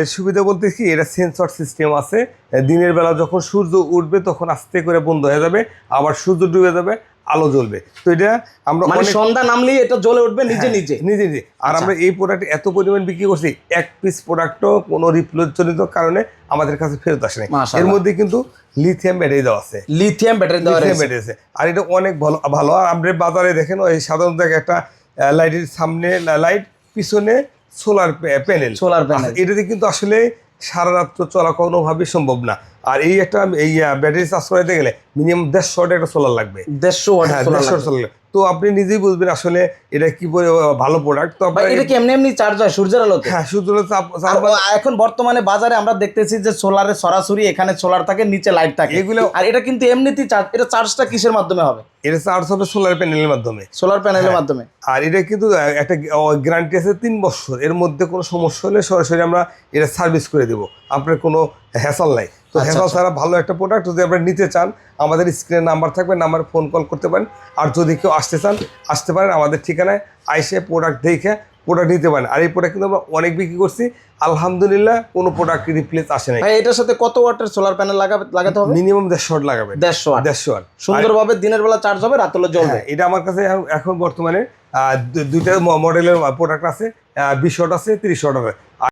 এর সুবিধা বলতে কি, এটা সেন্সর সিস্টেম আছে। দিনের বেলা যখন সূর্য উঠবে তখন আস্তে করে বন্ধ হয়ে যাবে, আবার সূর্য ডুবে যাবে আলো জ্বলবে। তো এটা আমরা মানে সন্ধ্যা নামলেই এটা জ্বলে উঠবে নিজে নিজে নিজে নিজে। আর আমরা এই প্রোডাক্ট এত পরিমাণ বিক্রি করছি, এক পিস প্রোডাক্টও কোনো রিপ্লেসজনিত কারণে আমাদের কাছে ফেরত আসে নাই। এর মধ্যে কিন্তু লিথিয়াম ব্যাটারি দেওয়া আছে, লিথিয়াম ব্যাটারি দেওয়া আছে। আর এটা অনেক ভালো ভালো। আর আপনি বাজারে দেখেন ওই সাধারণত একটা লাইটের সামনে লাইট, পিছনে সোলার প্যানেল। এটাতে কিন্তু আসলে সারা রাত্র চলা কোনোভাবেই সম্ভব না। আর এই একটা এই ব্যাটারি চার্জ করাতে গেলে মিনিমাম 150 ওয়াট একটা সোলার লাগবে। 150 ওয়াট সোলার। তো আপনি নিজেই বুঝবেন আসলে এটা কি ভালো প্রোডাক্ট। তো এটা কি এমনি এমনি চার্জ হয় সূর্যের আলোতে? হ্যাঁ, সূর্যের আলো। এখন বর্তমানে বাজারে আমরা দেখতেছি যে সোলারে সরাসরি এখানে সোলার থাকে, নিচে লাইট থাকে এগুলো। আর এটা কিন্তু এমনিতেই চার্জ, এটা চার্জটা কিসের মাধ্যমে হবে? এটা চার্জ হবে সোলার প্যানেলের মাধ্যমে। সোলার প্যানেলের মাধ্যমে। আর এটা কিন্তু একটা গ্যারান্টি আছে 3 বছর। এর মধ্যে কোনো সমস্যা হলে সরাসরি আমরা এটা সার্ভিস করে দেবো, আপনার কোনো হ্যাসল নাই। তো হ্যাসল ছাড়া ভালো একটা প্রোডাক্ট যদি আপনারা নিতে চান, আমাদের স্ক্রিনে নাম্বার থাকবে, নাম্বারে ফোন কল করতে পারেন। আর যদি কেউ আসতে চান আসতে পারেন, আমাদের ঠিকানায় আইসে প্রোডাক্ট দেখে প্রোডাক্ট নিতে পারেন। আর এই প্রোডাক্ট কিন্তু আমরা অনেক বিক্রি করছি, আলহামদুলিল্লাহ কোনো প্রোডাক্ট রিপ্লেস আসে নাই। এটার সাথে কত ওয়াটের সোলার প্যানেল লাগাতে হবে? মিনিমাম 150 ওয়াট লাগাবে। 150 ওয়াট সুন্দরভাবে দিনের বেলা চার্জ হবে, রাত হলে জ্বলবে। এটা আমার কাছে এখন বর্তমানে দুইটা মডেলের প্রোডাক্ট আছে, 20 ওয়াট আছে, 30 ওয়াট আছে।